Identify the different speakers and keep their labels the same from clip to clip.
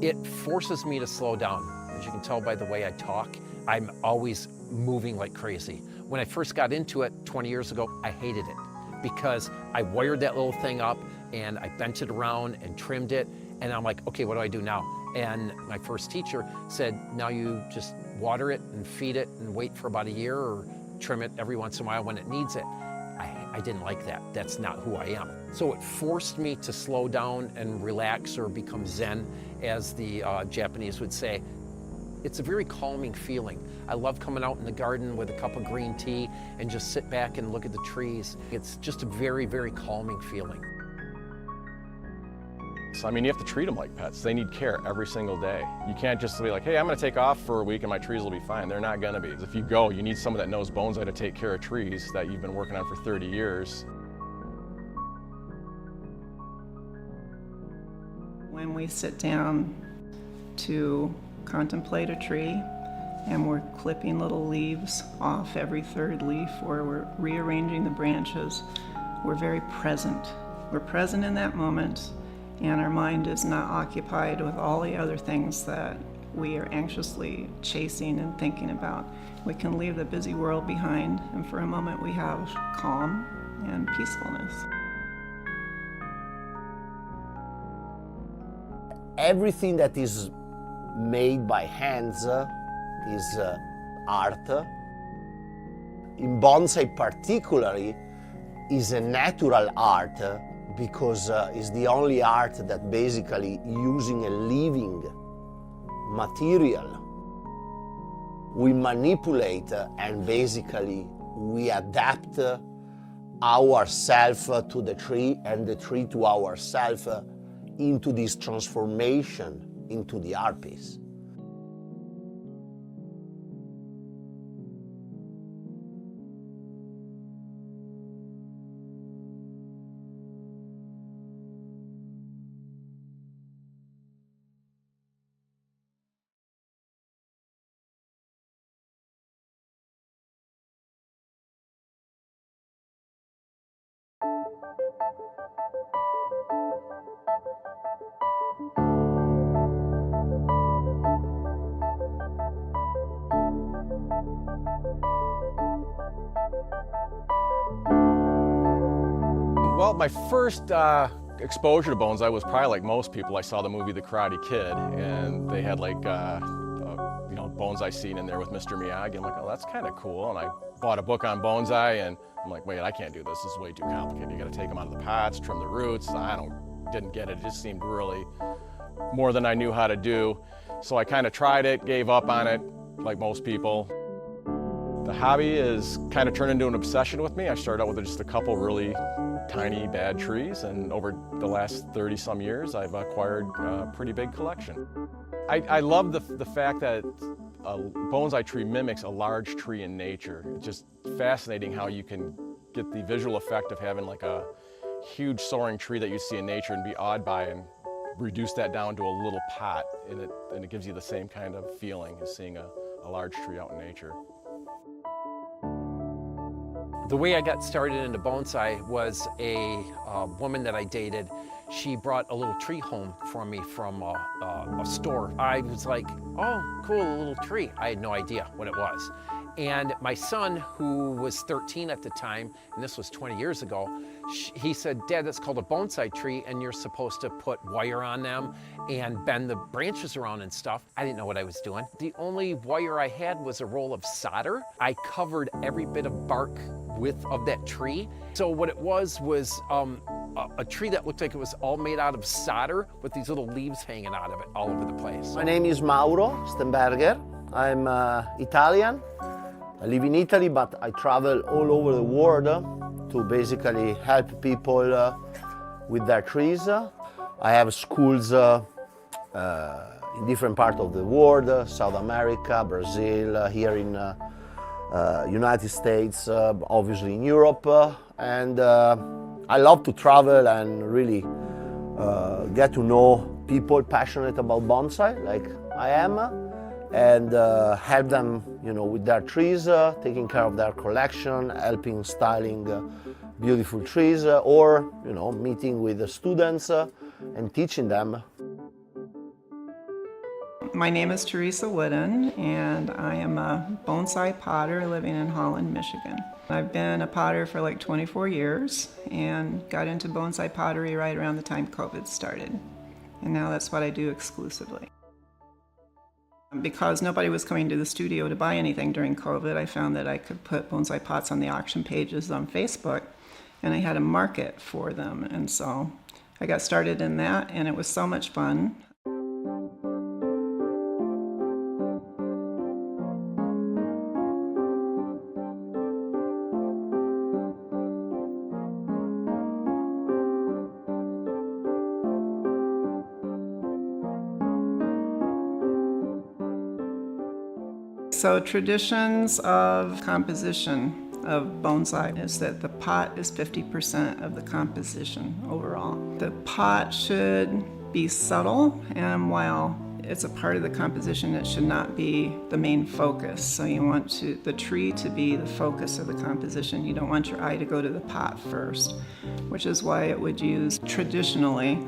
Speaker 1: It forces me to slow down. As you can tell by the way I talk, I'm always moving like crazy. When I first got into it 20 years ago, I hated it because I wired that little thing up and I bent it around and trimmed it. And I'm like, okay, what do I do now? And my first teacher said, now you just water it and feed it and wait for about a year or trim it every once in a while when it needs it. I didn't like that. That's not who I am. So it forced me to slow down and relax or become zen, as the Japanese would say. It's a very calming feeling. I love coming out in the garden with a cup of green tea and just sit back and look at the trees. It's just a very, very calming feeling.
Speaker 2: So, I mean, you have to treat them like pets. They need care every single day. You can't just be like, hey, I'm gonna take off for a week and my trees will be fine. They're not gonna be. If you go, you need someone that knows bonsai to take care of trees that you've been working on for 30 years.
Speaker 3: When we sit down to contemplate a tree and we're clipping little leaves off every third leaf, or we're rearranging the branches, we're very present. We're present in that moment, and our mind is not occupied with all the other things that we are anxiously chasing and thinking about. We can leave the busy world behind, and for a moment we have calm and peacefulness.
Speaker 4: Everything that is made by hands is art. In bonsai particularly is a natural art because it's the only art that basically using a living material. We manipulate and basically we adapt ourselves to the tree and the tree to ourselves into this transformation into the art piece.
Speaker 2: Well, my first exposure to bonsai was probably like most people. I saw the movie The Karate Kid, and they had like bonsai scene in there with Mr. Miyagi. I'm like, oh, that's kind of cool. And I bought a book on bonsai, and I'm like, wait, I can't do this. This is way too complicated. You got to take them out of the pots, trim the roots. Didn't get it. It just seemed really more than I knew how to do. So I kind of tried it, gave up on it, like most people. The hobby is kind of turned into an obsession with me. I started out with just a couple really tiny bad trees, and over the last 30 some years I've acquired a pretty big collection. I love the fact that a bonsai tree mimics a large tree in nature. It's just fascinating how you can get the visual effect of having like a huge soaring tree that you see in nature and be awed by, and reduce that down to a little pot, and it gives you the same kind of feeling as seeing a large tree out in nature.
Speaker 1: The way I got started into bonsai was a woman that I dated. She brought a little tree home for me from a store. I was like, oh, cool, a little tree. I had no idea what it was. And my son, who was 13 at the time, and this was 20 years ago, he said, Dad, that's called a bonsai tree, and you're supposed to put wire on them and bend the branches around and stuff. I didn't know what I was doing. The only wire I had was a roll of solder. I covered every bit of bark width of that tree. So what it was a tree that looked like it was all made out of solder with these little leaves hanging out of it all over the place.
Speaker 4: My name is Mauro Stenberger. I'm Italian. I live in Italy, but I travel all over the world to basically help people with their trees. I have schools in different parts of the world, South America, Brazil, here in United States, obviously in Europe, and I love to travel and really get to know people passionate about bonsai, like I am, and help them, with their trees, taking care of their collection, helping styling beautiful trees, or meeting with the students and teaching them.
Speaker 3: My name is Teresa Wooden, and I am a bonsai potter living in Holland, Michigan. I've been a potter for like 24 years and got into bonsai pottery right around the time COVID started. And now that's what I do exclusively. Because nobody was coming to the studio to buy anything during COVID, I found that I could put bonsai pots on the auction pages on Facebook, and I had a market for them. And so I got started in that, and it was so much fun. So traditions of composition of bonsai is that the pot is 50% of the composition overall. The pot should be subtle, and while it's a part of the composition, it should not be the main focus. So you want the tree to be the focus of the composition. You don't want your eye to go to the pot first, which is why it would use traditionally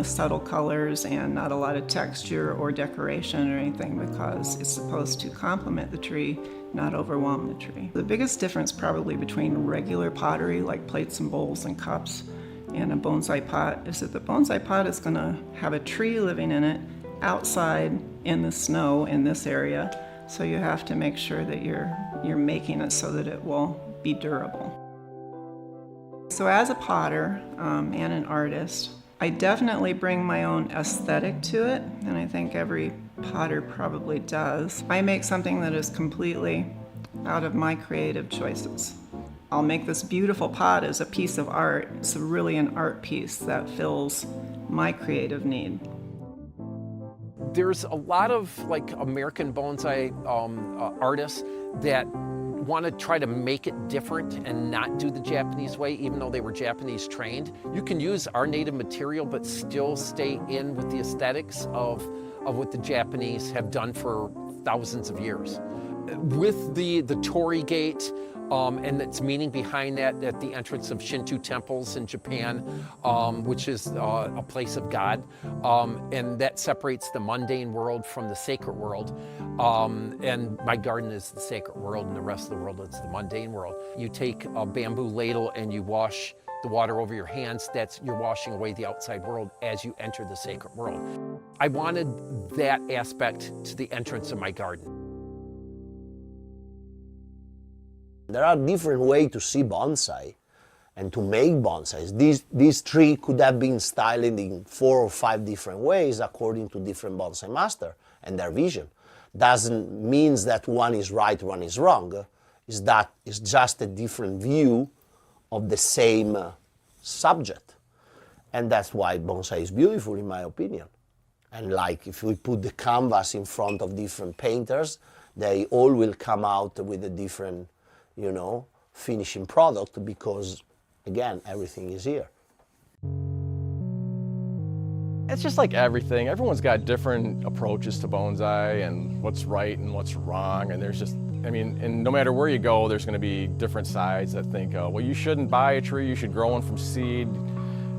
Speaker 3: subtle colors and not a lot of texture or decoration or anything, because it's supposed to complement the tree, not overwhelm the tree. The biggest difference probably between regular pottery like plates and bowls and cups and a bonsai pot is that the bonsai pot is going to have a tree living in it outside in the snow in this area, so you have to make sure that you're making it so that it will be durable. So as a potter and an artist, I definitely bring my own aesthetic to it, and I think every potter probably does. I make something that is completely out of my creative choices. I'll make this beautiful pot as a piece of art. It's really an art piece that fills my creative need.
Speaker 1: There's a lot of like American bonsai artists that want to try to make it different and not do the Japanese way, even though they were Japanese trained. You can use our native material but still stay in with the aesthetics of what the Japanese have done for thousands of years. With the torii gate, and its meaning behind that at the entrance of Shinto temples in Japan, which is a place of God, and that separates the mundane world from the sacred world. And my garden is the sacred world, and the rest of the world is the mundane world. You take a bamboo ladle and you wash the water over your hands. You're washing away the outside world as you enter the sacred world. I wanted that aspect to the entrance of my garden.
Speaker 4: There are different ways to see bonsai and to make bonsais. This tree could have been styled in 4 or 5 different ways according to different bonsai master and their vision. Doesn't mean that one is right, one is wrong. It's just a different view of the same subject. And that's why bonsai is beautiful, in my opinion. And like if we put the canvas in front of different painters, they all will come out with a different, finishing product, because again, everything is here.
Speaker 2: It's just like everything. Everyone's got different approaches to bonsai and what's right and what's wrong. And there's just, and no matter where you go, there's going to be different sides that think, well, you shouldn't buy a tree, you should grow one from seed,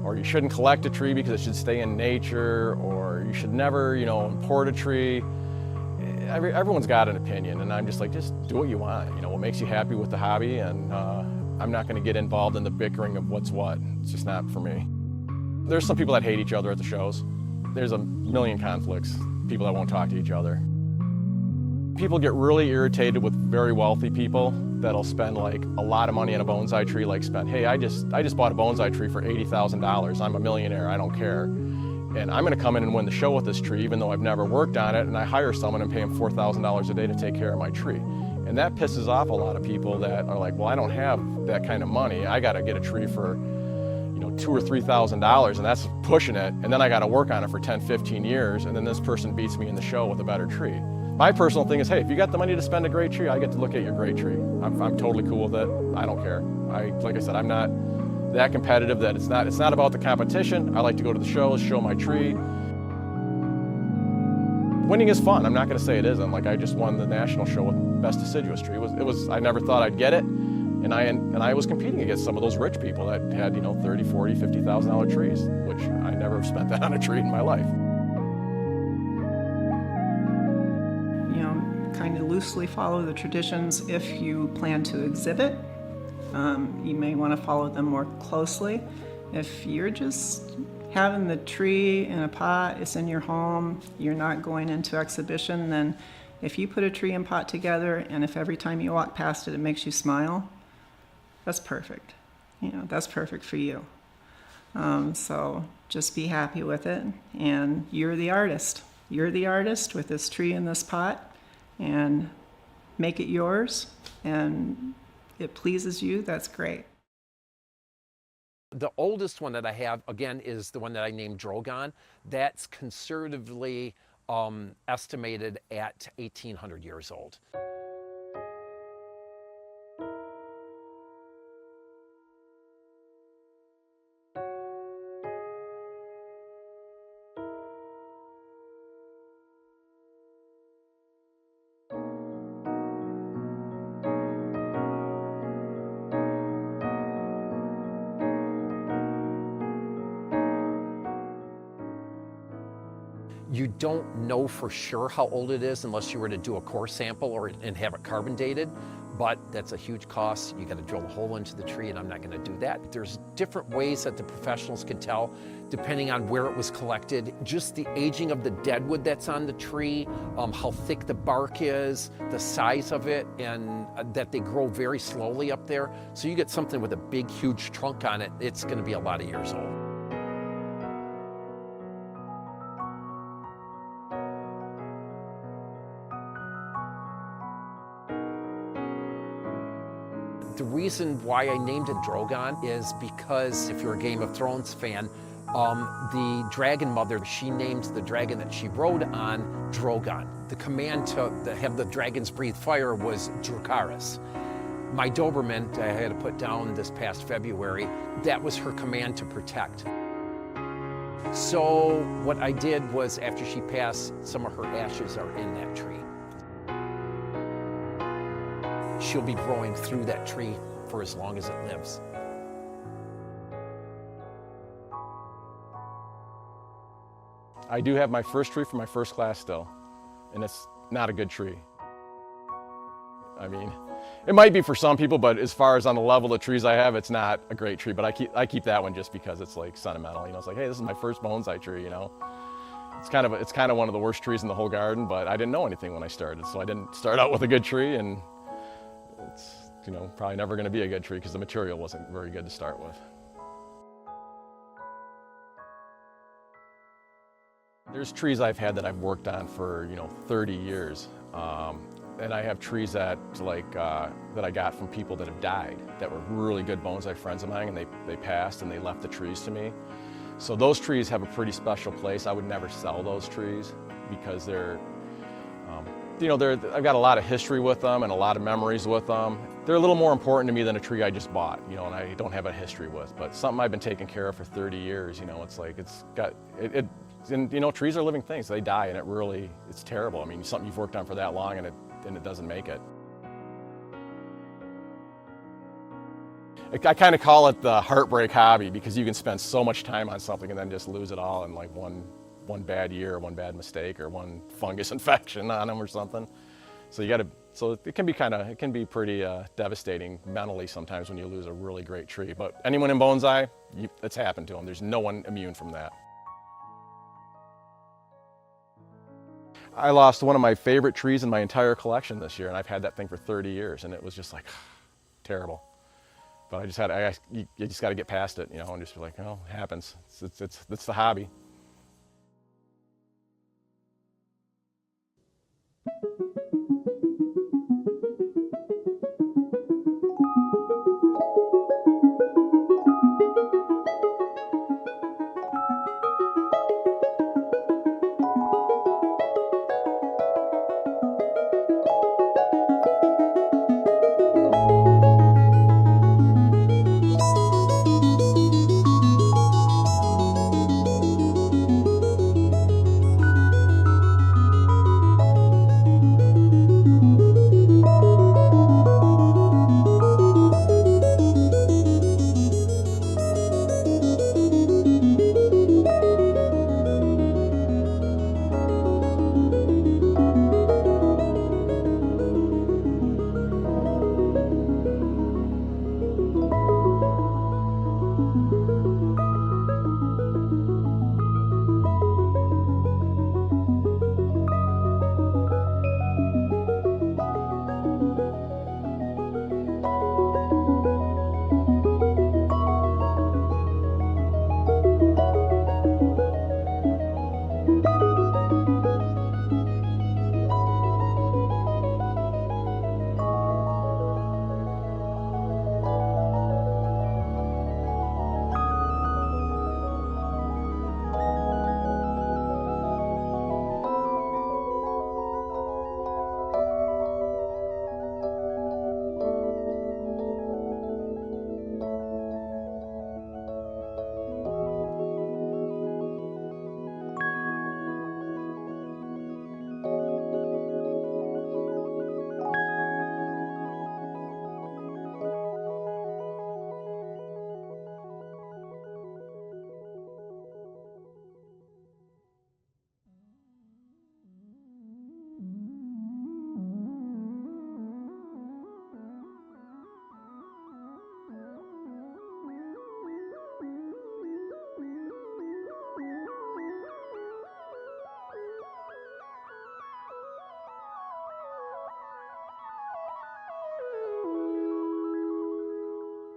Speaker 2: or you shouldn't collect a tree because it should stay in nature, or you should never, import a tree. Everyone's got an opinion, and I'm just like, just do what you want. What makes you happy with the hobby, and I'm not going to get involved in the bickering of what's what. It's just not for me. There's some people that hate each other at the shows. There's a million conflicts, people that won't talk to each other. People get really irritated with very wealthy people that'll spend like a lot of money on a bonsai tree, hey, I just bought a bonsai tree for $80,000. I'm a millionaire, I don't care. And I'm going to come in and win the show with this tree, even though I've never worked on it, and I hire someone and pay them $4,000 a day to take care of my tree. And that pisses off a lot of people that are like, well, I don't have that kind of money. I got to get a tree for, $2,000 or $3,000, and that's pushing it. And then I got to work on it for 10, 15 years, and then this person beats me in the show with a better tree. My personal thing is, hey, if you got the money to spend a great tree, I get to look at your great tree. I'm totally cool with it. I don't care. Like I said, I'm not that competitive that it's not about the competition. I like to go to the shows, show my tree. Winning is fun. I'm not going to say it isn't. Like, I just won the national show with best deciduous tree. It was I never thought I'd get it, and I was competing against some of those rich people that had $30,000, $40,000, $50,000 trees, which I never spent that on a tree in my life.
Speaker 3: loosely follow the traditions if you plan to exhibit. You may want to follow them more closely. If you're just having the tree in a pot, it's in your home, you're not going into exhibition, then if you put a tree and pot together and if every time you walk past it, it makes you smile, that's perfect. You know, that's perfect for you. So just be happy with it, and you're the artist. You're the artist with this tree in this pot, and make it yours, and it pleases you, that's great.
Speaker 1: The oldest one that I have, again, is the one that I named Drogon. That's conservatively estimated at 1,800 years old. You don't know for sure how old it is unless you were to do a core sample and have it carbon dated, but that's a huge cost. You got to drill a hole into the tree, and I'm not going to do that. There's different ways that the professionals can tell depending on where it was collected. Just the aging of the deadwood that's on the tree, how thick the bark is, the size of it, and that they grow very slowly up there. So you get something with a big, huge trunk on it, it's going to be a lot of years old. The reason why I named it Drogon is because if you're a Game of Thrones fan, the dragon mother, she named the dragon that she rode on Drogon. The command to have the dragons breathe fire was Dracarys. My Doberman I had to put down this past February, that was her command to protect. So what I did was, after she passed, some of her ashes are in that tree. She'll be growing through that tree for as long as it lives.
Speaker 2: I do have my first tree from my first class still, and it's not a good tree. I mean, it might be for some people, but as far as on the level of trees I have, it's not a great tree. But I keep that one just because it's like sentimental. You know, it's like, hey, this is my first bonsai tree. You know, it's kind of one of the worst trees in the whole garden. But I didn't know anything when I started, so I didn't start out with a good tree, and it's, you know, probably never going to be a good tree because the material wasn't very good to start with. There's trees I've had that I've worked on for, 30 years. And I have trees that that I got from people that have died, that were really good bonsai friends of mine, and they passed and they left the trees to me. So those trees have a pretty special place. I would never sell those trees because I've got a lot of history with them and a lot of memories with them. They're a little more important to me than a tree I just bought, and I don't have a history with. But something I've been taking care of for 30 years, and trees are living things. They die, and it's terrible. I mean, something you've worked on for that long, and it doesn't make it. I kind of call it the heartbreak hobby, because you can spend so much time on something and then just lose it all in like one bad year, or one bad mistake, or one fungus infection on them or something. So it can be pretty devastating mentally sometimes when you lose a really great tree. But anyone in bonsai, it's happened to them. There's no one immune from that. I lost one of my favorite trees in my entire collection this year, and I've had that thing for 30 years, and it was just like terrible. But you just got to get past it, and just be like, oh, it happens. It's the hobby.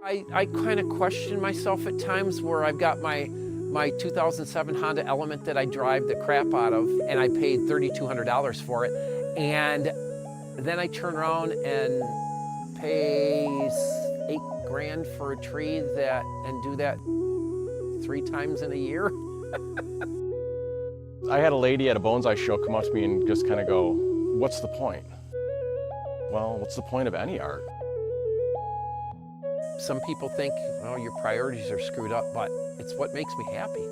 Speaker 1: I kind of question myself at times where I've got my 2007 Honda Element that I drive the crap out of, and I paid $3,200 for it, and then I turn around and pay $8,000 for a tree and do that 3 times in a year.
Speaker 2: I had a lady at a bonsai show come up to me and just kind of go, "What's the point?" Well, what's the point of any art?
Speaker 1: Some people think, oh, your priorities are screwed up, but it's what makes me happy.